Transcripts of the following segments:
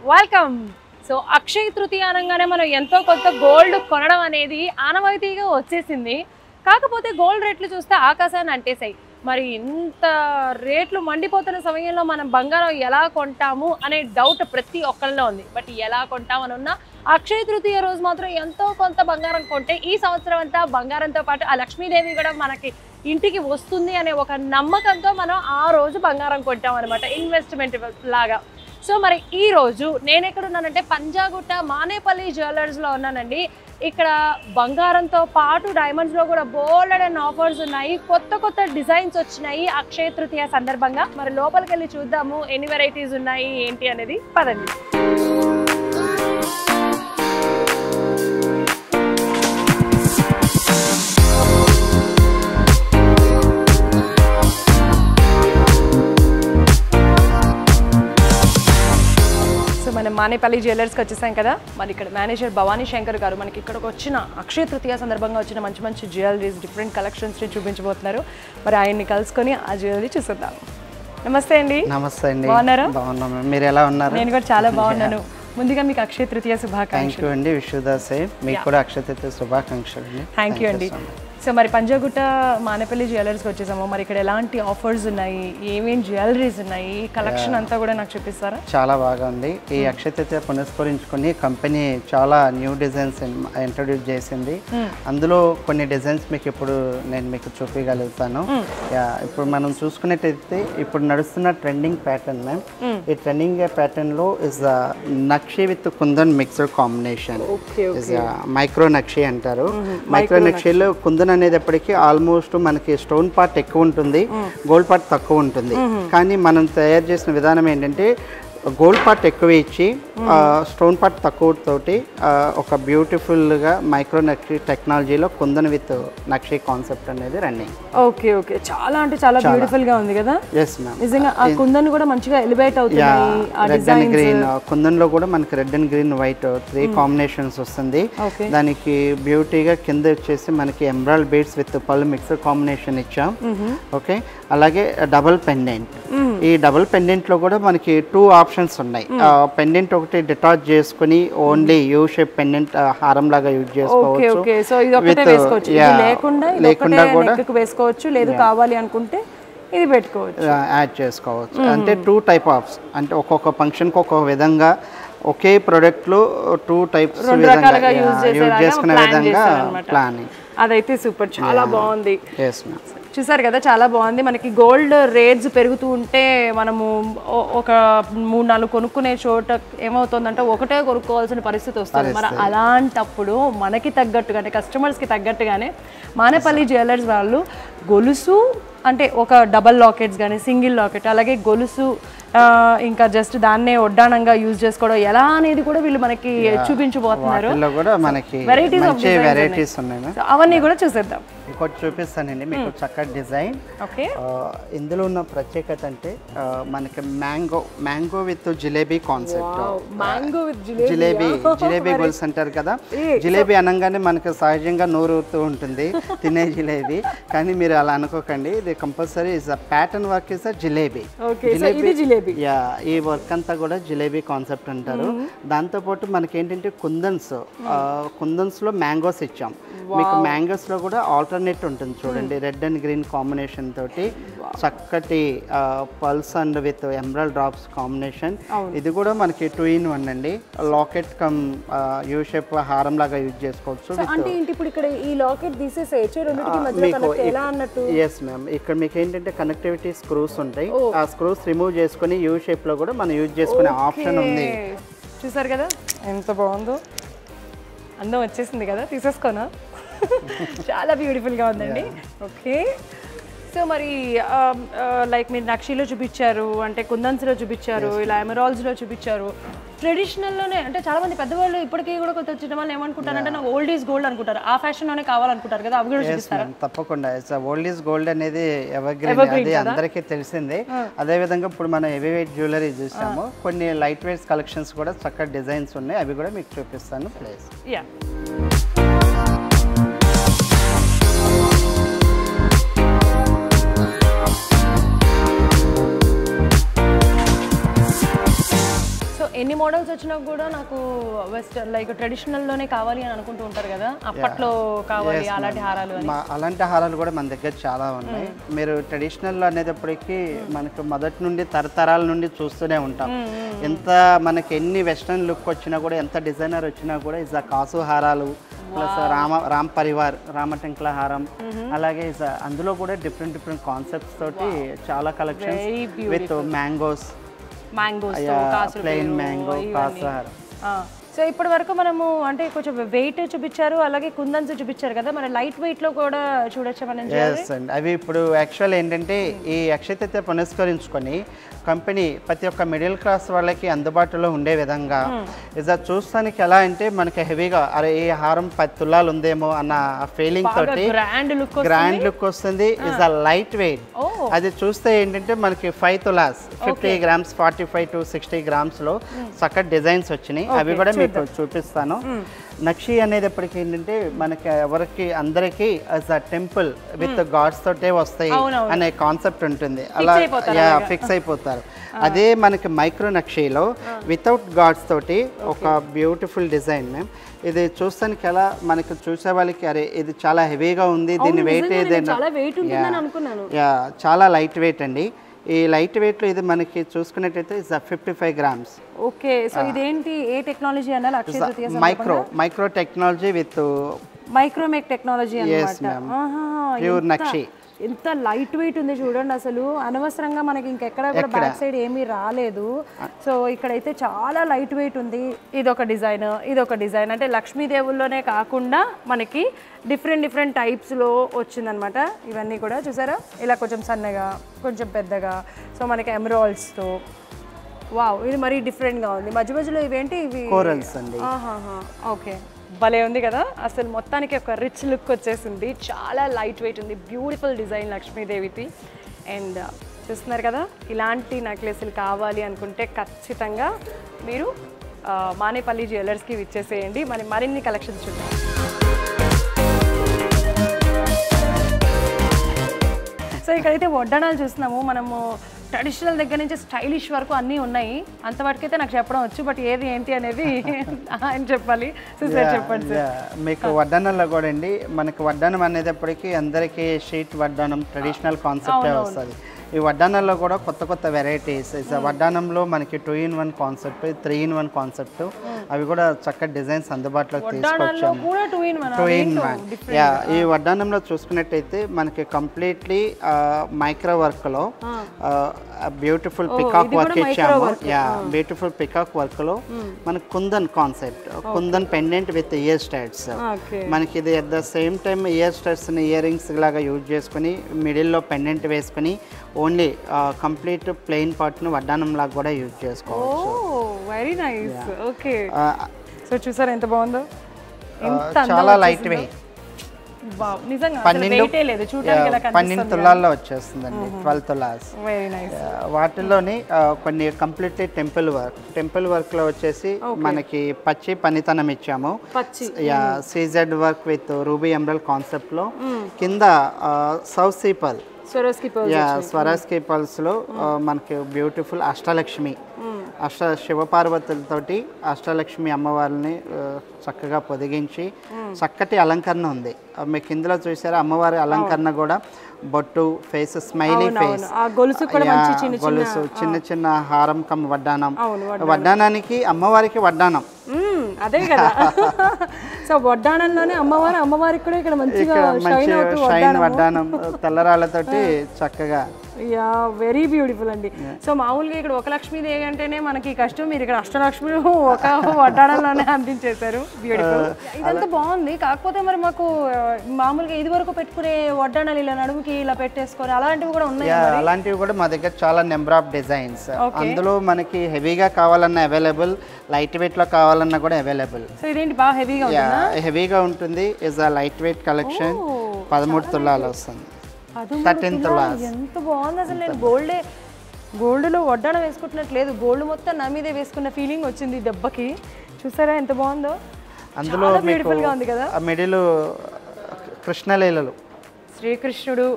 Welcome. So Akshaya Tritiya అనగానే మనం ఎంతో కొంత గోల్డ్ కొనడం అనేది ఆనవాయితీగా వచ్చేసింది. కాకపోతే గోల్డ్ రేట్లు చూస్తే ఆకాశాన్ని అంటేసాయి. మరి ఇంత రేట్లు మండిపోతున్న సమయంలో మనం బంగారం ఎలా కొంటాము అనే డౌట్ ప్రతి ఒక్కరిలో ఉంది. బట్ ఎలా కొంటామని ఉన్నా అక్షయ తృతీయ రోజు మాత్రం ఎంతో కొంత బంగారం కొంటే ఈ సంవత్సరం అంతా బంగారంతో పాటు ఆ లక్ష్మీదేవి కూడా మనకి ఇంటికి వస్తుంది అనే ఒక నమ్మకంతో మనం ఆ రోజు బంగారం కొంటాం అనమాట, ఇన్వెస్ట్మెంట్ లాగా. సో మరి ఈ రోజు నేను ఎక్కడ ఉన్నానంటే పంజాగుట్ట మానేపల్లి జ్యువెలర్స్లో ఉన్నానండి. ఇక్కడ బంగారంతో పాటు డైమండ్స్లో కూడా బోల్డ్ అండ్ ఆఫర్స్ ఉన్నాయి, కొత్త కొత్త డిజైన్స్ వచ్చినాయి అక్షయ తృతీయ సందర్భంగా. మరి లోపలికి వెళ్ళి చూద్దాము ఎన్ని వెరైటీస్ ఉన్నాయి ఏంటి అనేది. పదండి. మనం మానేపల్లి జ్యువెలర్స్కి వచ్చేసాం కదా. మరి ఇక్కడ మేనేజర్ భవానీ శంకర్ గారు మనకి ఇక్కడికి వచ్చిన అక్షయ తృతీయ సందర్భంగా వచ్చిన మంచి మంచి జ్యువెలరీస్, డిఫరెంట్ కలెక్షన్స్ని చూపించబోతున్నారు. మరి ఆయన్ని కలుసుకొని ఆ జ్యువెలరీ చూసేద్దాం. నమస్తే అండి. నమస్తే అండి. బాగున్నారా? బాగున్నాను. మీరు ఎలా ఉన్నారు? నేను కూడా చాలా బాగున్నాను. ముందుగా మీకు అక్షయ తృతీయ శుభాకాంక్షలు. థ్యాంక్ యూ అండి. Wish you the same. మీకు కూడా అక్షయ తృతీయ శుభాకాంక్షలు అండి. థ్యాంక్ యూ అండి. సో మరి పంజాగుట్ట మానేపల్లి జ్యువెలర్స్కి వచ్చేసాము. మరి ఇక్కడ ఎలాంటి ఆఫర్స్ ఉన్నాయి, ఏమేమి జ్యువెలరీస్ ఉన్నాయి, కలెక్షన్ అంతా కూడా నాకు చూపిస్తారా? చాలా బాగా ఉంది. ఈ అక్షయ తృతీయ పునస్కరించుకొని కంపెనీ చాలా న్యూ డిజైన్స్ ఇంట్రొడ్యూస్ చేసింది. అందులో కొన్ని డిజైన్స్ మీకు ఇప్పుడు నేను మీకు చూపించగలుగుతాను. ఇప్పుడు మనం చూసుకున్నట్టయితే ఇప్పుడు నడుస్తున్న ట్రెండింగ్ ప్యాటర్న్ మ్యామ్. ఈ ట్రెండింగ్ ప్యాటర్న్ లో is nakshi with kundan mixed combination. Micro nakshi అంటారు. మైక్రో నక్షిలో కుందన్ అనేటప్పటికీ ఆల్మోస్ట్ మనకి స్టోన్ పార్ట్ ఎక్కువ ఉంటుంది, గోల్డ్ పార్ట్ తక్కువ ఉంటుంది. కానీ మనం తయారు చేసిన విధానం ఏంటంటే గోల్డ్ పార్ట్ ఎక్కువ ఇచ్చి స్టోన్ పార్ట్ తక్కువ తోటి ఒక బ్యూటిఫుల్గా మైక్రో నక్షి టెక్నాలజీలో కుందన్ విత్ నక్షి కాన్సెప్ట్ అనేది రన్నింగ్. ఓకే ఓకే, చాలా అంటే చాలా బ్యూటిఫుల్ గా ఉంది కదా. Yes ma'am. నిజంగా ఆ కుందన్ కూడా మంచిగా ఎలివేట్ అవుతుంది. రెడ్ అండ్ గ్రీన్ కుందన్ లో కూడా మనకి red and green white 3 combinations వస్తుంది. దానికి బ్యూటీగా కింద వచ్చేసి మనకి ఎమరాల్డ్ బీడ్స్ విత్ పల్ మిక్స్డ్ కాంబినేషన్ ఇచ్చాం. ఓకే, అలాగే డబుల్ పెండెంట్. ఈ డబుల్ పెండెంట్ లో కూడా మనకి 2 ఆప్షన్స్ ఉన్నాయి. పెండెంట్ ఒకటి డిటాచ్ చేసుకుని ఓన్లీ యూ షేప్ పెండెంట్ హారం లాగా యూజ్ చేసుకోవచ్చు. లేకుండా కూడా వేసుకోవచ్చు, లేదు కావాలి అనుకుంటే ఇది పెట్టుకోవచ్చు, యాడ్ చేసుకోవచ్చు. అంటే 2 టైప్ ఆఫ్స్, అంటే ఒక్కొక్క ఫంక్షన్ కి ఒక్కొక్క విధంగా ఒకే ప్రొడక్ట్ లో 2 టైప్స్ యూజ్ చేసుకునే విధంగా ప్లానింగ్. అదైతే సూపర్, చాలా బాగుంది. చూసారు కదా, చాలా బాగుంది. మనకి గోల్డ్ రేట్స్ పెరుగుతూ ఉంటే మనము ఒక 3-4 కొనుక్కునే చోట ఏమవుతుందంటే ఒకటే కొనుక్కోవాల్సిన పరిస్థితి వస్తుంది. మరి అలాంటప్పుడు మనకి తగ్గట్టుగా అంటే కస్టమర్స్కి తగ్గట్టుగానే మానేపల్లి జ్యువెలర్స్ వాళ్ళు గొలుసు అంటే ఒక డబల్ లాకెట్స్ కానీ సింగిల్ లాకెట్, అలాగే గొలుసు ఇంకా జస్ట్ దాన్నే ఒడ్డానంగా యూజ్ చేసుకోవడం ఎలా అనేది కూడా వీళ్ళు మనకి చూపించబోతున్నారు. వెరైటీస్ ఉన్నాయి, అవన్నీ కూడా చూసేద్దాం. ఇంకోటి చూపిస్తానండి మీకు చక్కటి డిజైన్. ఇందులో ఉన్న ప్రత్యేకత అంటే మనకి mango with jalebi concept. Jalebi goals అంటారు కదా. జిలేబీ అనగానే మనకు సహజంగా నోరుతూ ఉంటుంది తినే జిలేబీ, కానీ మీరు అలా అనుకోకండి. ఇది compulsory is pattern work is jalebi. ఈ వర్క్ అంతా కూడా జిలేబీ కాన్సెప్ట్ అంటారు. దాంతో పాటు మనకి ఏంటంటే కుందన్స్ లో మ్యాంగోస్ ఇచ్చాం. మీకు మ్యాంగోస్ లో కూడా ఆల్టర్నేట్ ఉంటుంది చూడండి, రెడ్ అండ్ గ్రీన్ కాంబినేషన్ తోటి చక్కటి pulse and with emerald drops combination. ఇది కూడా మనకి 2-in-1 అండి. లాకెట్ కమ్ యూ షేప్ హారం లాగా యూజ్ చేసుకోవచ్చు. Yes ma'am. ఇక్కడ మీకు ఏంటంటే కనెక్టివిటీ స్క్రూస్ ఉంటాయి. ఆ స్క్రూస్ రిమూవ్ చేసుకుని యూ షేప్ లో కూడా మనం యూజ్ చేసుకునే ఆప్షన్ ఉంది. చూసారు కదా ఎంత బాగుందో, అందం వచ్చేసింది కదా, తీసేసుకోనా? చాలా బ్యూటిఫుల్గా ఉందండి. ఓకే, సో మరి లైక్ మీరు నక్షిలో చూపించారు, అంటే కుందన్స్లో చూపించారు, ఇలా ఎమరాల్డ్స్లో చూపించారు. ట్రెడిషనల్లోనే అంటే చాలా మంది పెద్దవాళ్ళు ఇప్పటికీ కూడా కొత్త వచ్చిన వాళ్ళు ఏమనుకుంటారంటే నాకు ఓల్డ్ ఈజ్ గోల్డ్ అనుకుంటారు, ఆ ఫ్యాషన్లోనే కావాలనుకుంటారు కదా, అవి కూడా చూపిస్తారా? తప్పకుండా. ఓల్డ్ ఈజ్ గోల్డ్ అనేది ఎవర్గ్రీన్, అది అందరికీ తెలిసిందే. అదేవిధంగా ఇప్పుడు మనం హెవీ వెయిట్ జ్యువెలరీ చూసాము, కొన్ని లైట్ వెయిట్ కలెక్షన్స్ కూడా చక్కటి డిజైన్స్ ఉన్నాయి, అవి కూడా మీకు చూపిస్తాను. ప్లీజ్. యా, ఎన్ని మోడల్స్ వచ్చినా కూడా నాకు వెస్టర్న్ లైక్ ట్రెడిషనల్లోనే కావాలి అని అనుకుంటూ ఉంటారు కదా, అప్పట్లో కావాలి అలాంటి హారాలు అని. అలాంటి హారాలు కూడా మన దగ్గర చాలా ఉన్నాయి. మీరు ట్రెడిషనల్ అనేటప్పటికీ మనకు మొదటి నుండి తరతరాల నుండి చూస్తూనే ఉంటాం. ఎంత మనకి ఎన్ని వెస్టర్న్ లుక్ వచ్చినా కూడా, ఎంత డిజైనర్ వచ్చినా కూడా ఇస్ కాసు హారాలు ప్లస్ రామ్ పరివార్ రామటంకుల హారం, అలాగే అందులో కూడా డిఫరెంట్ కాన్సెప్ట్స్ తోటి చాలా collections with mangoes, plain mango కాసు హారం. సో ఇప్పటి వరకు మనము అంటే కొంచెం వెయిట్ చూపించారు, అలాగే కుందన్స్ చూపించారు కదా, మన లైట్ వెయిట్ లో కూడా చూడొచ్చు మనం. అవి ఇప్పుడు యాక్చువల్ ఏంటంటే ఈ అక్షయ తృతీయ పునస్కరించుకొని కంపెనీ ప్రతి ఒక్క మిడిల్ క్లాస్ వాళ్ళకి అందుబాటులో ఉండే విధంగా ఇక చూస్తానికి ఎలా అంటే మనకి హెవీగా అరే ఈ హారం 10 తులాలు ఉందేమో అన్న ఫీలింగ్ తోటి గ్రాండ్ లుక్ వస్తుంది. Is a light weight. అది చూస్తే ఏంటంటే మనకి 5 తులాస్ 50 గ్రామ్స్ 45 to 60 గ్రామ్స్ లో చక్కటి డిజైన్స్ వచ్చినాయి. అవి కూడా మీకు చూపిస్తాను. నక్షి అనేది ఎప్పటికీ ఏంటంటే మనకి ఎవరికి అందరికీ as a temple with gods తోటే వస్తాయి అనే కాన్సెప్ట్ ఉంటుంది. అలా ఫిక్స్ అయిపోతారు. అదే మనకి మైక్రో నక్షిలో వితౌట్ గాడ్స్ తోటి ఒక బ్యూటిఫుల్ డిజైన్ మ్యామ్. ఇది చూస్తానికి ఎలా మనకి చూసే వాళ్ళకి అరే ఇది చాలా హెవీగా ఉంది, దీని వెయిట్ ఏదైనా చాలా లైట్ వెయిట్ అండి. ఈ లైట్ వెయిట్ లో ఇది మనకి చూసుకున్నట్టయితే 55 గ్రామ్స్. ఓకే, సో ఇదేంటి ఏ టెక్నాలజీ అనాలి? Akshaya Tritiya micro technology with మైక్రోమేక్ technology అన్నమాట. ప్యూర్ నక్షి. ఎంత లైట్ వెయిట్ ఉంది చూడండి, అసలు అనవసరంగా మనకి ఇంకెక్కడ కూడా బ్యాక్ సైడ్ ఏమీ రాలేదు. సో ఇక్కడైతే చాలా లైట్ వెయిట్ ఉంది. ఇదొక డిజైన్ అంటే లక్ష్మీదేవుల్లోనే కాకుండా మనకి డిఫరెంట్ టైప్స్లో వచ్చిందనమాట. ఇవన్నీ కూడా చూసారా, ఇలా కొంచెం సన్నగా కొంచెం పెద్దగా. సో మనకి ఎమరాల్డ్స్తో వావ్, ఇది మరీ డిఫరెంట్గా ఉంది. మధ్యలో ఇవేంటి? ఇవి కోరల్స్ అండి. ఓకే, భలే ఉంది కదా. అసలు మొత్తానికి ఒక రిచ్ లుక్ వచ్చేసింది. చాలా లైట్ వెయిట్ ఉంది. బ్యూటిఫుల్ డిజైన్ లక్ష్మీదేవిది. అండ్ చూస్తున్నారు కదా, ఇలాంటి నెక్లెస్లు కావాలి అనుకుంటే ఖచ్చితంగా మీరు మానేపల్లి జ్యువెలర్స్కి విచ్చేసేయండి. మరిన్ని కలెక్షన్స్ చూద్దాం. సో ఇక్కడైతే వడ్డాణాలు చూస్తున్నాము మనము. ట్రెడిషనల్ దగ్గర నుంచి స్టైలిష్ వరకు అన్నీ ఉన్నాయి. అంతవరకైతే నాకు చెప్పడం వచ్చు, బట్ ఏది ఏంటి అనేది ఆయన చెప్పాలి. చెప్పండి మీకు వడ్డానంలో కూడా అండి, మనకి వడ్డానం అనేటప్పటికీ అందరికీ షీట్ వడ్డానం ట్రెడిషనల్ కాన్సెప్టే వస్తుంది. ఈ వడ్డానంలో కూడా కొత్త వెరైటీస్. వడ్డానంలో మనకి 2-in-1 కాన్సెప్ట్, 3-in-1 కాన్సెప్ట్, అవి కూడా చక్కటి డిజైన్స్ అందుబాటులోకి తీసుకొచ్చాము. 2-in-1. ఈ వడ్డానంలో చూసుకున్నట్టయితే మనకి కంప్లీట్లీ మైక్రో వర్క్లో బ్యూటిఫుల్ పికాక్ వర్క్ ఇచ్చాము. బ్యూటిఫుల్ పికాక్ వర్క్లో మనకి kundan concept, kundan pendant with ear studs. మనకి ఇది at the same time ear స్టడ్స్ని ఇయర్ రింగ్స్ లాగా యూజ్ చేసుకుని మిడిల్లో పెండెంట్ వేసుకుని ఓన్లీ కంప్లీట్ ప్లెయిన్ పార్ట్ను వడ్డానం లాగా కూడా యూజ్ చేసుకోవచ్చు. Very nice. ఓకే, సో చూసారా ఎంత బాగుందో. చాలా లైట్ వెయిట్. 12 తులాల్లో వచ్చేస్తుందండి. 12 తులాస్. వాటిలోని కొన్ని కంప్లీట్లీ టెంపుల్ వర్క్ లో వచ్చేసి మనకి పచ్చి పనితనం ఇచ్చాము. CZ work with ruby emerald concept లో కింద సౌసీ పర్ల్, స్వరాస్కి పల్స్ లో మనకి బ్యూటిఫుల్ అష్టలక్ష్మి, శివపార్వతులతోటి అష్టలక్ష్మి అమ్మవారిని చక్కగా పొదిగించి చక్కటి అలంకరణ ఉంది. మీకు ఇందులో చూసారా అమ్మవారి అలంకరణ కూడా బొట్టు, ఫేస్, స్మైలీ ఫేస్, గొలుసు, చిన్న హారం కమ్ వడ్డానం. వడ్డానానికి అమ్మవారికి వడ్డానం అదే కదా. సో వడ్డానంలోనే అమ్మవారికి కూడా ఇక్కడ మంచిగా షైన్ వడ్డానం తెల్లరాళ్ళతోటి చక్కగా. యా, వెరీ బ్యూటిఫుల్ అండి. సో మామూలుగా ఇక్కడ ఒక లక్ష్మీదేవి అంటేనే మనకి కష్టం, మీరు ఇక్కడ అష్టలక్ష్మి ఒక వడ్డానంలోనే అందించేశారు. బ్యూటిఫుల్. ఇదంతా బాగుంది. కాకపోతే మరి మాకు మామూలుగా ఇది వరకు పెట్టుకునే వడ్డానాలు ఇలా నడుముకి ఇలా పెట్టేసుకొని అలాంటివి కూడా ఉన్నాయి. అలాంటివి కూడా మా దగ్గర చాలా నెంబర్ ఆఫ్ డిజైన్స్. అందులో మనకి హెవీగా కావాలన్నా అవైలబుల్, లైట్ వెయిట్ లో కావాలన్నా కూడా అవైలబుల్. సో ఇదేంటి బాగా హెవీగా ఉంటుంది. Is a light weight collection. 13 తులాలు వస్తుంది. 13 తులాస్. ఎంత బాగుంది అసలు. నేను గోల్డ్లో వడ్డాణం వేసుకుంటున్నట్లేదు, గోల్డ్ మొత్తం నా మీదే వేసుకున్న ఫీలింగ్ వచ్చింది దెబ్బకి. చూసారా ఎంత బాగుందో. అందులో బ్యూటిఫుల్ గా ఉంది కదా. మిడిల్ కృష్ణలీలలు శ్రీకృష్ణుడు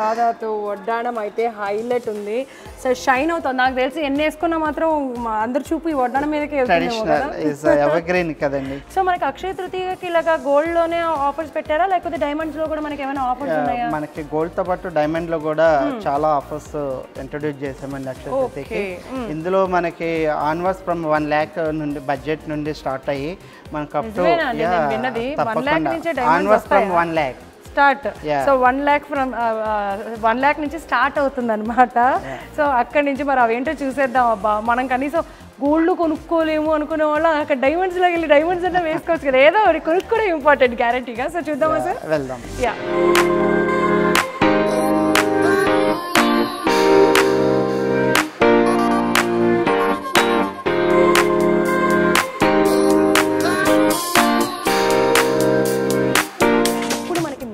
రాధాతో వడ్డాణం అయితే హైలైట్ ఉంది. సో షైన్ అవుతుంది. నాకు తెలిసి ఎన్ని వేసుకున్నా మాత్రం అందరు చూపు ఈ వడ్డాణం మీదకి కదండి. సో మనకి అక్షయ తృతీయకి ఇలాగా గోల్డ్ లోనే ఆఫర్స్ పెట్టారా, లేకపోతే డైమండ్స్ లో కూడా మనకి ఏమైనా ఆఫర్స్ ఉన్నాయా? మనకి గోల్డ్ తో పాటు డైమండ్ లో కూడా చాలా ఆఫర్స్ ఇంట్రొడ్యూస్ చేసామండి అక్షయ తృతీయకి. ఇందులో మనకి ఆన్వర్స్ ఫ్రమ్ 1 lakh నుండి బడ్జెట్ నుండి స్టార్ట్ అయ్యి మనకు up to onwards from 1 lakh start. So 1 lakh from 1 lakh నుంచి స్టార్ట్ అవుతుంది అనమాట. సో అక్కడి నుంచి మరి అవేంటో చూసేద్దాం. అబ్బా మనం కనీసం గోల్డ్ కొనుక్కోలేము అనుకునే వాళ్ళు అక్కడ డైమండ్స్ లోకి వెళ్ళి డైమండ్స్ అన్నా వేసుకోవచ్చు కదా, ఏదో ఒకటి కొనుక్కోవడం ఇంపార్టెంట్ గ్యారంటీగా. సో చూద్దామా సార్? వెళ్దాం. యా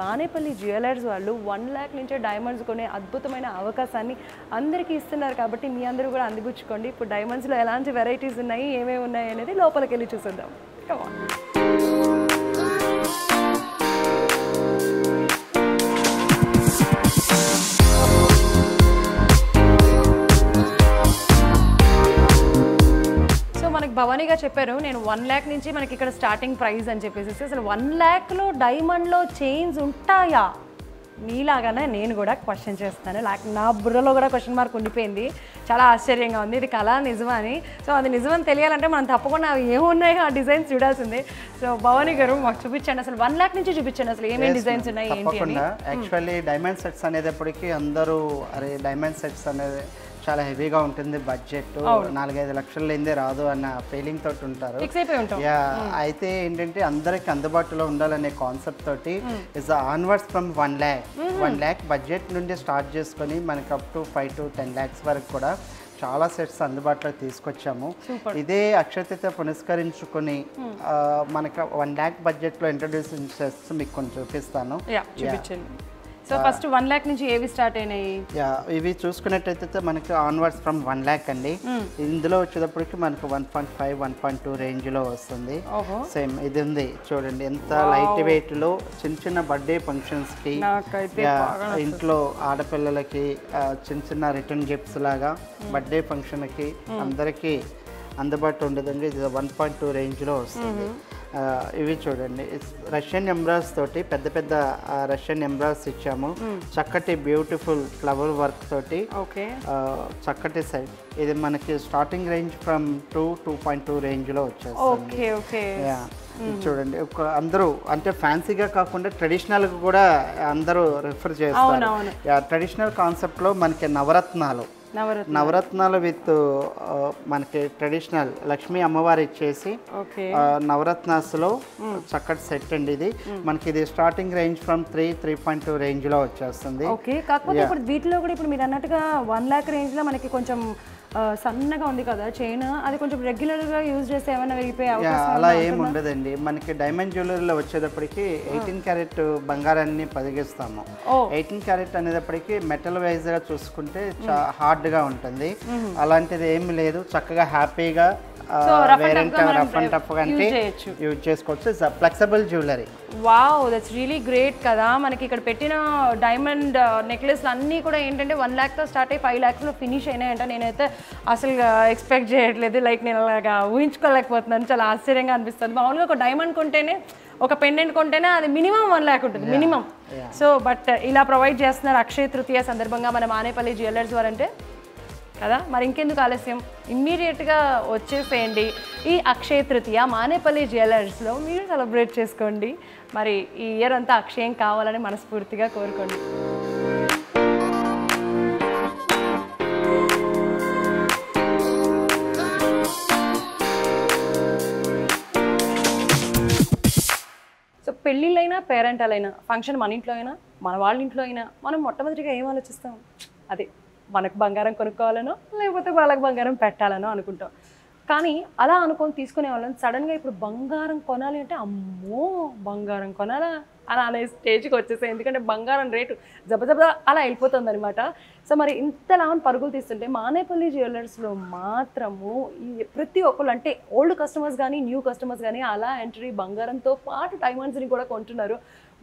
మానేపల్లి జ్యువెలర్స్ వాళ్ళు 1 lakh నుంచే డైమండ్స్ కొనే అద్భుతమైన అవకాశాన్ని అందరికీ ఇస్తున్నారు. కాబట్టి మీ అందరూ కూడా అందిపుచ్చుకోండి. ఇప్పుడు డైమండ్స్లో ఎలాంటి వెరైటీస్ ఉన్నాయి, ఏమేమి ఉన్నాయి అనేది లోపలికి వెళ్ళి చూసేద్దాం. Come on. భవానీగా చెప్పారు నేను 1 lakh నుంచి మనకి ఇక్కడ స్టార్టింగ్ ప్రైస్ అని చెప్పేసి. అసలు 1 lakhలో డైమండ్లో చైన్స్ ఉంటాయా? మీలాగానే నేను కూడా క్వశ్చన్ చేస్తాను. నా బుర్రలో కూడా క్వశ్చన్ మార్క్ ఉండిపోయింది. చాలా ఆశ్చర్యంగా ఉంది, ఇది కళ నిజమా అని. సో అది నిజమని తెలియాలంటే మనం తప్పకుండా అవి ఏమున్నాయో ఆ డిజైన్స్ చూడాల్సిందే. సో భవానీ గారు మాకు చూపించండి, అసలు 1 lakh నుంచి చూపించండి అసలు ఏమేమి డిజైన్స్ ఉన్నాయి ఏంటి అని. యాక్చువల్లీ డైమండ్ సెట్స్ అనేటప్పటికీ అందరూ అరే డైమండ్ సెట్స్ అనేది చాలా హెవీగా ఉంటుంది, బడ్జెట్ 4-5 లక్షలు లేదే రాదు అన్న ఫీలింగ్ తోటి ఉంటారు. అయితే ఏంటంటే అందరికి అందుబాటులో ఉండాలనే కాన్సెప్ట్ తోటి is onwards from 1 lakh budget నుండి స్టార్ట్ చేసుకొని మనకి అప్ టు 5 to 10 lakhs వరకు కూడా చాలా సెట్స్ అందుబాటులోకి తీసుకొచ్చాము. ఇదే అక్షయ తృతీయ పురస్కరించుకొని మనకి 1 lakh బడ్జెట్లో ఇంట్రడ్యూస్ చేస్తూ మీకు కొంచెం చూపిస్తాను. సో ఫస్ట్ 1 lakh నుంచి ఏవి స్టార్ట్ అయినాయి? ఇవి చూసుకున్నట్టయితే మనకి ఆన్వర్డ్స్ ఫ్రమ్ 1 lakh అండి. ఇందులో వచ్చేటప్పటికి మనకు 1.5, 1.2 రేంజ్లో వస్తుంది. సేమ్ ఇది ఉంది చూడండి, ఎంత లైట్ వెయిట్ లో చిన్న చిన్న బర్త్డే ఫంక్షన్స్కి, ఇంట్లో ఆడపిల్లలకి చిన్న చిన్న రిటర్న్ గిఫ్ట్స్ లాగా బర్త్డే ఫంక్షన్కి అందరికీ అందుబాటులో ఉండదండి. ఇది 1.2 రేంజ్లో వస్తుంది. ఇవి చూడండి, రష్యన్ ఎంబ్రాస్ తోటి పెద్ద పెద్ద రష్యన్ ఎంబ్రాస్ ఇచ్చాము. చక్కటి బ్యూటిఫుల్ ఫ్లవర్ వర్క్ తోటి చక్కటి సైడ్. ఇది మనకి స్టార్టింగ్ రేంజ్ ఫ్రమ్ 2.2 రేంజ్లో వచ్చేస్తుంది. చూడండి అందరూ అంటే ఫ్యాన్సీగా కాకుండా ట్రెడిషనల్ కూడా అందరూ రిఫర్ చేస్తారు. ట్రెడిషనల్ కాన్సెప్ట్లో మనకి నవరత్నాలు విత్ మనకి ట్రెడిషనల్ లక్ష్మీ అమ్మవారు ఇచ్చేసి నవరత్నాస్ లో చక్కటి సెట్ అండి. ఇది మనకి ఇది స్టార్టింగ్ రేంజ్ ఫ్రమ్ 3.2 రేంజ్ లో వచ్చేస్తుంది. కాకపోతే ఇప్పుడు వీటిలో కూడా ఇప్పుడు మీరు అన్నట్టుగా 1 lakh రేంజ్ లో మనకి కొంచెం సన్నగా ఉంది కదా చైన్, అది కొంచెం రెగ్యులర్ గా యూజ్ చేస్తే ఏమైనా విరిగిపోయే అవకాశం అలా ఏమి ఉండదండి. మనకి డైమండ్ జ్యువెలరీలో వచ్చేటప్పటికి 18 క్యారెట్ బంగారాన్ని పదిగిస్తాము. 18 క్యారెట్ అనేటప్పటికి మెటల్ వైజ్ గా చూసుకుంటే హార్డ్ గా ఉంటుంది. అలాంటిది ఏమి లేదు, చక్కగా హ్యాపీగా రఫ్ అండ్ టఫ్ యూజ్ చేసుకోవచ్చు. Flexible jewellery. Wow, that's really great కదా. మనకి ఇక్కడ పెట్టిన డైమండ్ నెక్లెస్లు అన్నీ కూడా ఏంటంటే 1 lakh తో స్టార్ట్ అయ్యి 5 lakhs లో ఫినిష్ అయినాయంట. నేనైతే అసలు ఎక్స్పెక్ట్ చేయట్లేదు, లైక్ నేను అలాగా ఊహించుకోలేకపోతున్నాను. చాలా ఆశ్చర్యంగా అనిపిస్తుంది. మామూలుగా ఒక డైమండ్ కొంటేనే, ఒక పెండెంట్ కొంటేనే అది మినిమం 1 lakh ఉంటుంది మినిమం. సో బట్ ఇలా ప్రొవైడ్ చేస్తున్నారు అక్షయ తృతీయ సందర్భంగా మన మానేపల్లి జ్యువెలర్స్ వారంటే కదా. మరి ఇంకెందుకు ఆలస్యం, ఇమ్మీడియట్గా వచ్చేసేయండి ఈ అక్షయ తృతీయ మానేపల్లి జ్యువెలర్స్లో మీరు సెలబ్రేట్ చేసుకోండి. మరి ఈ ఇయర్ అంతా అక్షయం కావాలని మనస్ఫూర్తిగా కోరుకోండి. సో పెళ్ళిళ్ళైనా పేరెంటాలైనా ఫంక్షన్ మన ఇంట్లో అయినా మన వాళ్ళ ఇంట్లో అయినా మనం మొట్టమొదటిగా ఏం ఆలోచిస్తాం? అదే మనకు బంగారం కొనుక్కోవాలనో లేకపోతే వాళ్ళకి బంగారం పెట్టాలనో అనుకుంటాం. కానీ అలా అనుకొని తీసుకునే వాళ్ళని సడన్గా ఇప్పుడు బంగారం కొనాలి అంటే అమ్మో బంగారం కొనాలా అని అనే స్టేజ్కి వచ్చేసాయి. ఎందుకంటే బంగారం రేటు జబజబ అలా వెళ్ళిపోతుంది అనమాట. సో మరి ఇంతలా పరుగులు తీస్తుంటే మానేపల్లి జ్యువెలర్స్లో మాత్రము ఈ ప్రతి ఒక్కరు అంటే ఓల్డ్ కస్టమర్స్ కానీ న్యూ కస్టమర్స్ కానీ అలా ఎంట్రీ బంగారంతో పాటు డైమండ్స్ని కూడా కొంటున్నారు.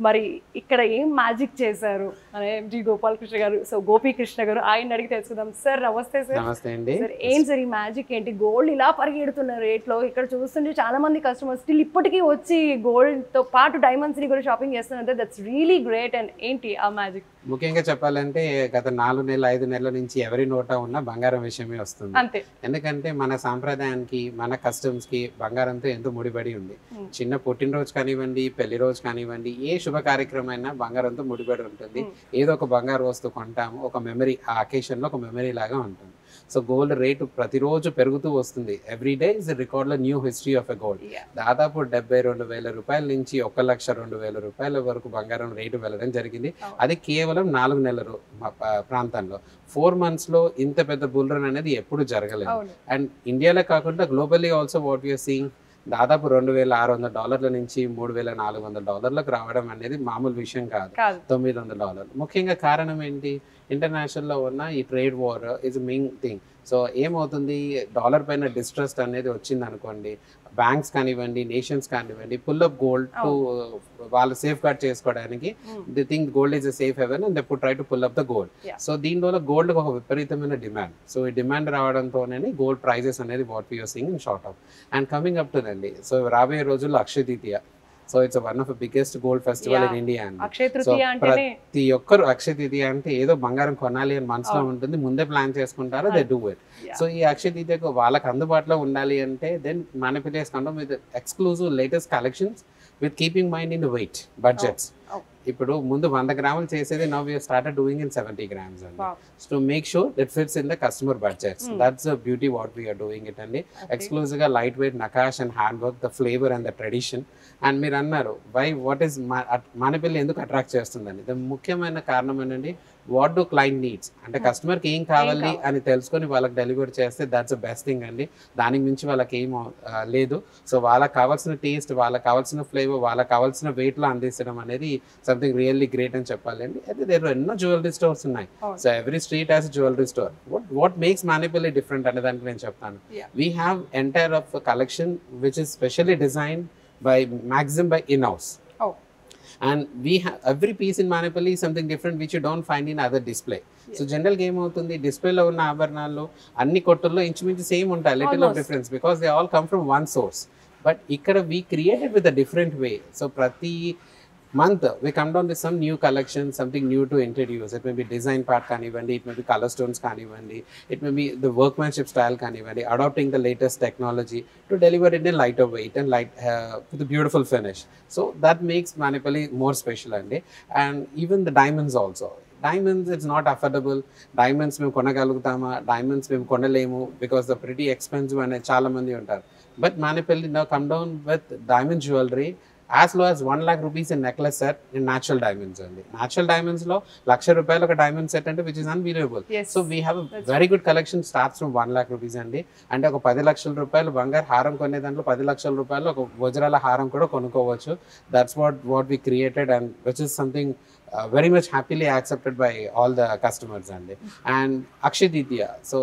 మరి ఇక్కడ ఏం మ్యాజిక్ చేశారు అనే జి గోపాలకృష్ణ గారు, సో గోపీకృష్ణ గారు, ఆయన అడిగి తెలుసుకుందాం. సార్ నమస్తే సార్. నమస్తే అండి. సార్ ఏం సార్ ఈ మ్యాజిక్ ఏంటి? గోల్డ్ ఇలా పరిగెడుతున్న రేట్లో ఇక్కడ చూస్తుంటే చాలా మంది కస్టమర్స్ స్టిల్ ఇప్పటికీ వచ్చి గోల్డ్ తో పాటు డైమండ్స్ ని కూడా షాపింగ్ చేస్తున్నారు. That's really great. అండ్ ఏంటి ఆ మ్యాజిక్? ముఖ్యంగా చెప్పాలంటే గత 4 నెలలు 5 నెలల నుంచి ఎవరి నోట ఉన్న బంగారం విషయమే వస్తుంది. అంతే. ఎందుకంటే మన సాంప్రదాయానికి మన కస్టమ్స్ కి బంగారంతో ఎంతో ముడిపడి ఉంది. చిన్న పుట్టినరోజు కానివ్వండి, పెళ్లి రోజు కానివ్వండి, ఏ శుభ కార్యక్రమం అయినా బంగారంతో ముడిపడి ఉంటుంది. ఏదో ఒక బంగారు వస్తువు కొంటాము, ఒక మెమరీ, ఆ అకేషన్ లో ఒక మెమరీ లాగా ఉంటుంది. సో గోల్డ్ రేటు ప్రతిరోజు పెరుగుతూ వస్తుంది. ఎవ్రీ డే ఇస్ రికార్డ్ లో new history of a gold. దాదాపు 72,000 రూపాయల నుంచి 1,02,000 రూపాయల వరకు బంగారం రేటు వెళ్ళడం జరిగింది. అది కేవలం 4 నెలల ప్రాంతంలో. 4 months లో ఇంత పెద్ద బుల్ రన్ అనేది ఎప్పుడు జరగలేదు. అండ్ ఇండియాలో కాకుండా globally also what you're seeing దాదాపు $2,600 నుంచి $3,400 రావడం అనేది మామూలు విషయం కాదు. $900. ముఖ్యంగా కారణం ఏంటి? ఇంటర్నేషనల్ లో ఉన్న ఈ trade war is main thing. So ఏమవుతుంది, డాలర్ పైన డిస్ట్రస్ట్ అనేది వచ్చింది అనుకోండి, బ్యాంక్స్ కానివ్వండి, నేషన్స్ కానివ్వండి, పుల్ అప్ గోల్డ్ టు వాళ్ళు సేఫ్ గార్డ్ చేసుకోవడానికి they think gold is a safe haven and they would try to pull up the gold. So దీనివల్ల గోల్డ్ ఒక విపరీతమైన డిమాండ్. సో ఈ డిమాండ్ రావడంతోనే గోల్డ్ ప్రైజెస్ అనేది what we are seeing in short of. And coming up to Dandi, so రాబోయే రోజుల్లో Akshaya Tritiya. So it's one of the biggest gold festival in India అండి. So ప్రతి ఒక్కరు అక్షయ తృతీయ అంటే ఏదో బంగారం కొనాలి అని మనసులో ఉంటుంది, ముందే ప్లాన్ చేసుకుంటారు, దే డూ ఇట్. సో ఈ అక్షయ తృతీయకు వాళ్ళకి అందుబాటులో ఉండాలి అంటే then Manipal has come up with exclusive latest collections with keeping mind in the weight budgets. ఇప్పుడు ముందు 100 గ్రాములు చేసేది now we have started doing in 70 grams అండి. So to make sure that fits in the customer budgets. That's the beauty what we are doing it అండి. Exclusive గా light weight Nakash and hand work, the flavour and the tradition. And మీరు అన్నారు why what is Manipal ఎందుకు attract చేస్తుందండి? The ముఖ్యమైన కారణం ఏంటండి, what do client needs అంటే కస్టమర్కి ఏం కావాలి అని తెలుసుకొని వాళ్ళకి డెలివర్ చేస్తే దట్స్ ద బెస్ట్ థింగ్ అండి. దానికి మించి వాళ్ళకి ఏం లేదు. సో వాళ్ళకి కావాల్సిన టేస్ట్, వాళ్ళకి కావాల్సిన ఫ్లేవర్, వాళ్ళకి కావాల్సిన వెయిట్లో అందించడం అనేది సంథింగ్ రియల్లీ గ్రేట్ అని చెప్పాలండి. అయితే దగ్గర ఎన్నో జ్యువెలరీ స్టోర్స్ ఉన్నాయి. So every street has jewellery store. What makes Manipal different అనే దానికి నేను చెప్తాను. We have entire of collection which is specially designed by Maxim by in-house. And we have every piece in Manipal is something different which you don't find in other display. So general game అవుతుంది, డిస్ప్లేలో ఉన్న ఆభరణాలు అన్ని కొట్టుల్లో ఇంచుమించు same ఉంటాయి, little of difference because they all come from one source. But ఇక్కడ we created with a different way. So ప్రతి month we come down with some new collection, something new to introduce. It may be design part kanivandi, it may be color stones kanivandi, it may be the workmanship style kanivandi, adopting the latest technology to deliver it in a lighter weight and light with a beautiful finish. So that makes Manipal more special and even the diamonds also. Diamonds, it's not affordable. Diamonds మేము కొనగలుగుతామా? Diamonds మేము కొనలేము because they're pretty expensive and చాలా మంది ఉంటారు. But Manipal now come down with diamond jewelry as low as 1 lakh rupees in necklace set in natural diamonds only. Natural diamonds lo ₹1,00,000 ఒక diamond set ante which is unbelievable. So we have a very good collection starts from 1 lakh rupees andi. అంటే ఒక 10 లక్షల రూపాయలు బంగారు హారం కొనే దాంట్లో 10 లక్షల రూపాయలు ఒక వజ్రాల హారం కూడా కొనుక్కోవచ్చు. That's what we created and which is something very much happily accepted by all the customers and Akshay Tritiya. So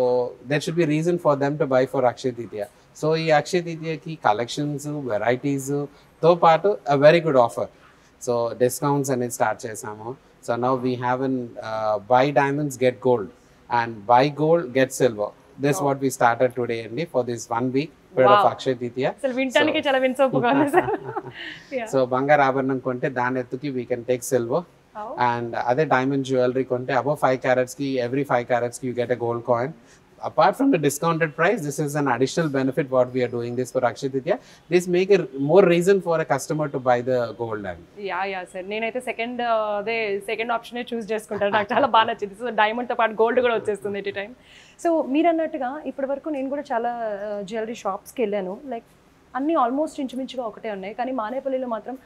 there should be reason for them to buy for Akshay Tritiya. So ఈ అక్షయ తృతీయకి collections, varieties తో పాటు a very good offer. So discounts అనేది start చేసాము. So now we have an buy diamonds get gold and buy gold get silver. This what we started today అండి for this 1 week period of Akshay Tritiya. అసలు వింటానికి చాలా విన్సోపుగా ఉంది sir. So బంగారు ఆభరణం కొంటే దాని ఎత్తుకి we can take silver. And other diamond jewelry కొంటే above 5 carats ki every 5 carats ki you get a gold coin. Apart from the discounted price, this is an additional benefit what we are doing this for Akshay Tritiya. This make a more reason for a customer to buy the gold. Yeah sir, నేనైతే second option choose చేసుకుంటాను. నాకు చాలా బాగా నచ్చింది. So diamond తో పాటు gold కూడా వచ్చేస్తుంది ఎట్ టైం. సో మీరు అన్నట్టుగా ఇప్పటి వరకు నేను కూడా చాలా జ్యువెలరీ షాప్స్కి వెళ్ళాను. లైక్ అన్నీ ఆల్మోస్ట్ ఇంచుమించుగా ఒకటే ఉన్నాయి. కానీ మానేపల్లిలో మాత్రం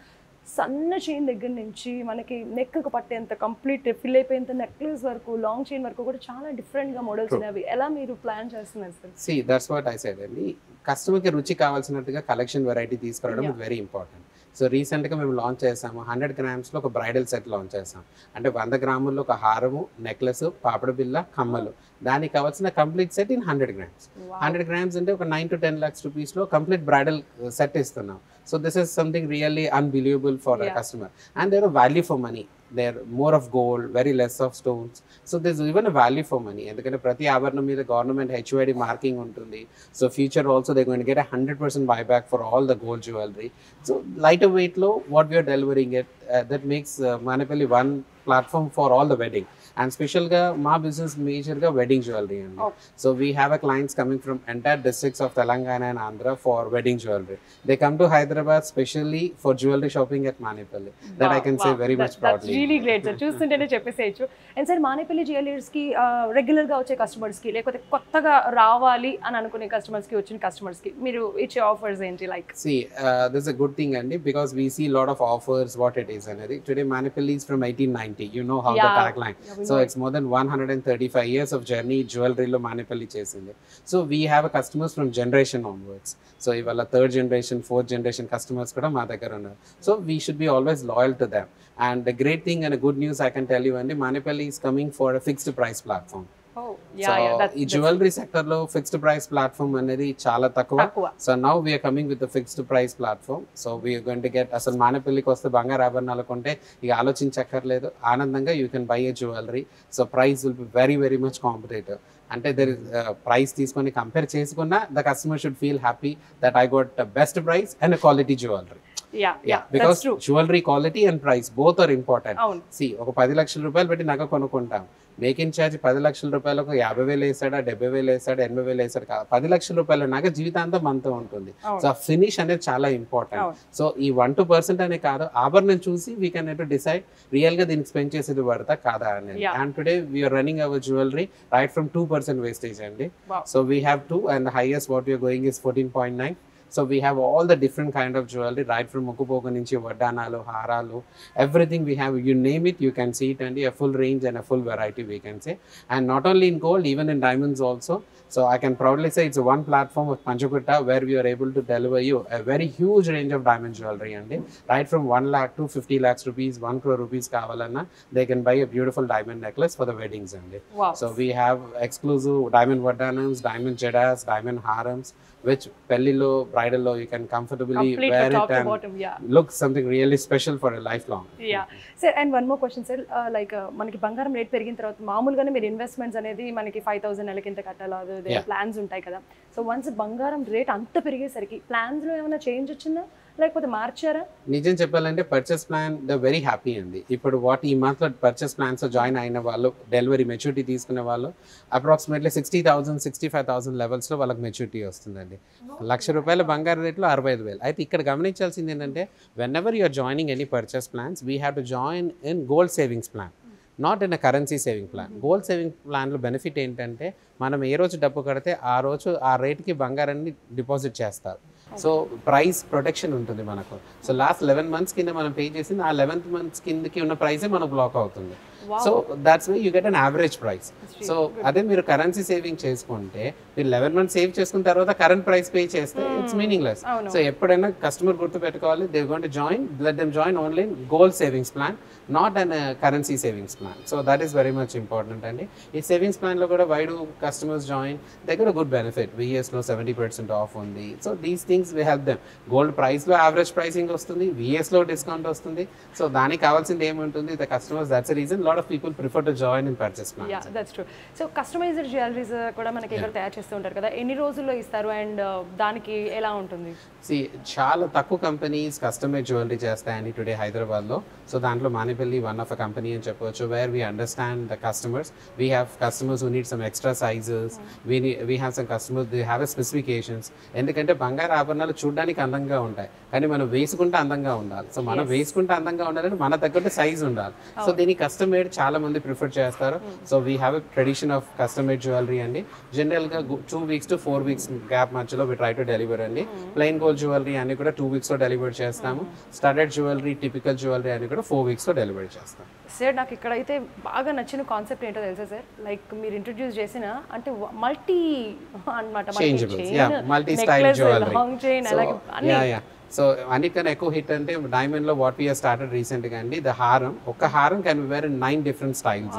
సన్న చైన్ దగ్గర నుంచి మనకి నెక్కు పట్టేంత కంప్లీట్ ఫిల్ అయిపోయేంత నెక్లెస్ వరకు, లాంగ్ చైన్ వరకు కూడా చాలా డిఫరెంట్గా మోడల్స్ ఉన్నాయి. ఎలా మీరు ప్లాన్ చేస్తున్నారు sir? See, that's what I said అండి. కస్టమర్కి రుచి కావాల్సినట్టుగా కలెక్షన్ వెరైటీ తీసుకురావడం ఇస్ వెరీ ఇంపార్టెంట్. సో రీసెంట్గా మేము లాంచ్ చేసాము 100 గ్రామ్స్లో ఒక బ్రైడల్ సెట్ లాంచ్ చేసాం. అంటే 100 గ్రాముల్లో ఒక హారము, నెక్లెస్, పాపడ బిల్ల, కమ్మలు, దానికి కావాల్సిన complete set in 100 grams. 100 grams అంటే ఒక 9 to 10 lakhs రూపీస్లో కంప్లీట్ బ్రైడల్ సెట్ ఇస్తున్నాం. So this is something really unbelievable for a customer and their value for money. They're more of gold, very less of stones. So there's even a value for money. ఎందుకంటే ప్రతి ఆభరణం మీద government HUID marking ఉంటుంది. So future also they going to get 100% buyback for all the gold jewelry. So lighter weight లో what we are delivering it that makes Manapalli one platform for all the wedding. And special గా మా business major గా wedding jewellery అండి. So we have a clients coming from entire districts of Telangana and Andhra for wedding jewellery. They come to Hyderabad specially for jewellery shopping at Manepalli. That I can say very much proudly. Really great sir, చూస్తుంటేనే చెప్పేసేయచ్చు. And sir Manepalli jewellers కి regular గా వచ్చే customers కి లేకపోతే కొత్తగా రావాలి అని అనుకునే కస్టమర్స్ కి వచ్చిన కస్టమర్స్ కి మీరు ఇచ్చే ఆఫర్స్ ఏంటి? Like this a good thing అండి, because we see lot of offers what it is అనేది. Today Manepalli is from 1890. You know how the tag line. So it's more than 135 years of journey jewelry lo Manipalli chesindi. So we have a customers from generation onwards. So ivala third generation, fourth generation customers kuda ma daggara unnaru. So we should be always loyal to them. And the great thing and a good news I can tell you andi, Manipalli is coming for a fixed price platform. ఈ jewellery sector లో fixed price platform అనేది చాలా తక్కువ. So now we're coming with fixed price platform. So we're going to get, అసలు మానేపల్లికి వస్తే బంగారు ఆభరణాలు కొంటే ఇక ఆలోచించక్కర్లేదు, ఆనందంగా you can buy a jewellery. So price will be very very much competitive. అంటే దర్ ఇస్ ప్రైస్ తీసుకొని కంపేర్ చేసుకున్నా the customer should feel happy that I got best price and quality jewellery. Because jewellery quality and price both are important. See ఒక 10 లక్షల రూపాయలు పెట్టి నగ కొనుక్కుంటాం, making charge 10 లక్షల రూపాయలకు 50,000 వేసాడా, 70,000 వేసాడా, 80,000 వేసాడు కాదు, 10 లక్షల రూపాయల నగ జీవితాంతం మనతో ఉంటుంది. సో ఆ ఫినిష్ అనేది చాలా ఇంపార్టెంట్. సో ఈ 1-2% అనే కాదు, ఆభరణం చూసి వీ కెన్ డిసైడ్ రియల్ గా దీనికి స్పెండ్ చేసేది పడతా కాదా అనేది. And today we are running our jewellery right from 2% wastage అండి. So we have 2 and the highest what we are going is 14.9. So we have all the different kind of jewelry, right from mukupoga nunchi vaddanalu, haralu, everything we have. You name it, you can see it, and a full range and a full variety we can say. And not only in gold, even in diamonds also. So I can proudly say it's one platform of Panchakutta where we are able to deliver you a very huge range of diamond jewelry, and right from 1 lakh to 50 lakhs rupees, 1 crore rupees kavalana, they can buy a beautiful diamond necklace for the weddings. And so we have exclusive diamond vaddanams, diamond jedas, diamond harams, which pellilo, bridal lo you can comfortably wear it and look something really special for a lifelong. Sir, and one more question sir, like manaki bangaram rate perigina tarvata maamulugane meer investments anedi manaki 5,000 nelakinta kattala adu plans untayi kada. So once bangaram rate anta perigesariki plans lo emana change ochindha లేకపోతే మార్చారా? నిజం చెప్పాలంటే purchase plan the very happy అండి. ఇప్పుడు ఈ month లో purchase plans join అయిన వాళ్ళు, delivery maturity తీసుకునే వాళ్ళు అప్రాక్సిమేట్లీ 60,000 65,000 లెవెల్స్ లో వాళ్ళకి మెచ్యూరిటీ వస్తుందండి. ₹1,00,000 బంగారు రేట్లో 65,000. అయితే ఇక్కడ గమనించాల్సింది ఏంటంటే whenever you're joining any purchase plans we have to join in gold savings plan, not in a currency saving plan. Gold saving ప్లాన్లో బెనిఫిట్ ఏంటంటే మనం ఏ రోజు డబ్బు కడితే ఆ రోజు ఆ రేట్కి బంగారాన్ని డిపాజిట్ చేస్తారు. సో ప్రైస్ ప్రొటెక్షన్ ఉంటుంది మనకు. సో లాస్ట్ 11 months కింద మనం పే చేసింది ఆ 11th months కిందకి ఉన్న ప్రైసే మనకు బ్లాక్ అవుతుంది. So that's why you get an average price. So అదే మీరు కరెన్సీ సేవింగ్ చేసుకుంటే మీరు 11 months సేవ్ చేసుకున్న తర్వాత కరెంట్ ప్రైస్ పే చేస్తే ఇట్స్ మీనింగ్లెస్. సో ఎప్పుడైనా కస్టమర్ గుర్తు పెట్టుకోవాలి, they going to join, let them join only gold savings plan, not an currency savings plan. So that is very much important అండి. ఈ savings ప్లాన్లో కూడా why do customers join, they get a good benefit. VSలో 70% off ఉంది. So these things we help them. Gold ప్రైస్లో average pricing వస్తుంది, VSలో discount వస్తుంది. సో దానికి కావాల్సింది ఏముంటుంది, the customers, that's the reason lot of people prefer to join in purchase plans. Yeah, that's true. So customized jewelries కూడా మనకి ఇక్కడ తయారు చేస్తూ ఉంటారు కదా, ఎన్ని రోజుల్లో ఇస్తారు అండ్ దానికి ఎలా ఉంటుంది? See, చాలా తక్కువ కంపెనీస్ కస్టమైజ్ జ్యువెలరీ చేస్తాయండి టుడే హైదరాబాద్లో. సో దాంట్లో Manepalli one of a company అని చెప్పవచ్చు, where we understand the customers. We have customers who need some extra sizes, we have some customers they have a specifications. ఎందుకంటే బంగారు ఆభరణాలు చూడడానికి అందంగా ఉంటాయి కానీ మనం వేసుకుంటే అందంగా ఉండాలి. సో మనం వేసుకుంటే అందంగా ఉండాలంటే మన తగ్గట్టు సైజ్ ఉండాలి. సో దీనికి కస్టమ్ మేడ్ చాలా మంది ప్రిఫర్ చేస్తారు. So we have a tradition of custom made jewellery అండి. జనరల్గా 2 weeks to 4 weeks గ్యాప్ మధ్యలో వి ట్రై టు డెలివర్ అండి. ప్లెయిన్ గోల్డ్ జ్యువెలరీ అన్ని కూడా 2 weeks లో డెలివర్ చేస్తాము. స్టడెడ్ జ్యువెలరీ, టిపికల్ జ్యువెలరీ అన్ని కూడా 4 weeks లో డెలివరీ చేస్తాం. సార్ నాకు ఇక్కడైతే బాగా నచ్చిన కాన్సెప్ట్ ఏంటో తెలుసా సార్, లైక్ మీరు ఇంట్రడ్యూస్ చేసిన అంటే మల్టీ అన్నమాట, మల్టీ స్టైల్ జ్యువెలరీ. సో అన్నిటికన్నా ఎక్కువ హిట్ అంటే డైమండ్ లో వాట్ వి స్టార్టెడ్ రీసెంట్ గా అండి ద హారం. ఒక haaram can be wear in 9 different styles.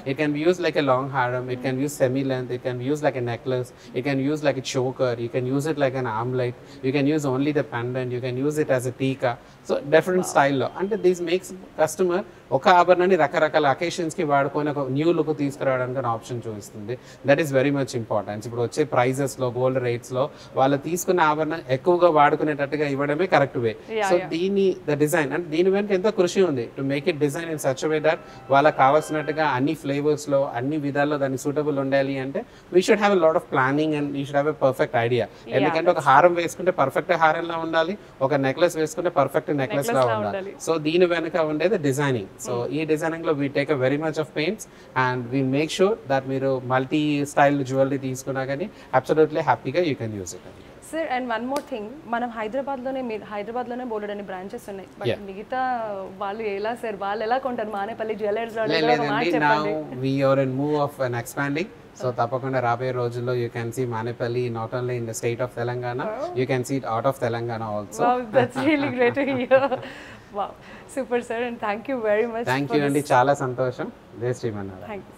It can be use like a long haaram, it can use semi length, it can use like a necklace, you can use like a choker, you can use it like an armlet, you can use only the pendant, you can use it as a tikka. So different స్టైల్లో అంటే this makes customer ఒక ఆభరణాన్ని రకరకాల occasions కి వాడుకొని ఒక new look తీసుకురావడానికి option చూపిస్తుంది. That is very much important. ఇప్పుడు వచ్చే ప్రైజెస్ లో గోల్డ్ రేట్స్ లో వాళ్ళు తీసుకున్న ఆభరణం ఎక్కువగా వాడుకునేటట్టుగా ఇవ్వడమే కరెక్ట్ వే. సో దీని ద డిజైన్ అంటే దీని వెనక ఎంతో కృషి ఉంది to make it design in such way that వాళ్ళకి కావాల్సినట్టుగా అన్ని ఫ్లేవర్స్ లో అన్ని విధాల్లో దానికి సూటబుల్ ఉండాలి అంటే we should have a lot of planning and you should have a perfect idea. ఎందుకంటే ఒక హారం వేసుకుంటే పర్ఫెక్ట్ హారంలా ఉండాలి, ఒక నెక్లెస్ వేసుకుంటే పర్ఫెక్ట్ నెక్లెస్ లా ఉండాలి. సో దీని వెనక ఉండేది డిజైనింగ్. సో ఈ డిజైనింగ్ లో we take a very much of pains and we make sure that మీరు మల్టీ స్టైల్ జ్యువెలరీ తీసుకున్నా కానీ అబ్సల్యూట్లీ హ్యాపీగా you can use it. Sir and one more thing, మనం హైదరాబాద్లోనే బోలెడన్ని బ్రాంచెస్ ఉన్నాయి, బట్ మిగతా వాళ్ళు ఎలా సార్, వాళ్ళు ఎలా కొంటారు Manepalli jewellers? We are in move of and expanding. So తప్పకుండా రాబోయే రోజుల్లో you can see Manepalli not only in the state of Telangana, you can see it out of Telangana also. That's really great to hear. Wow, super sir, and thank you very much. Thank you అండి, చాలా సంతోషం. జై Srimannarayana. Thank you.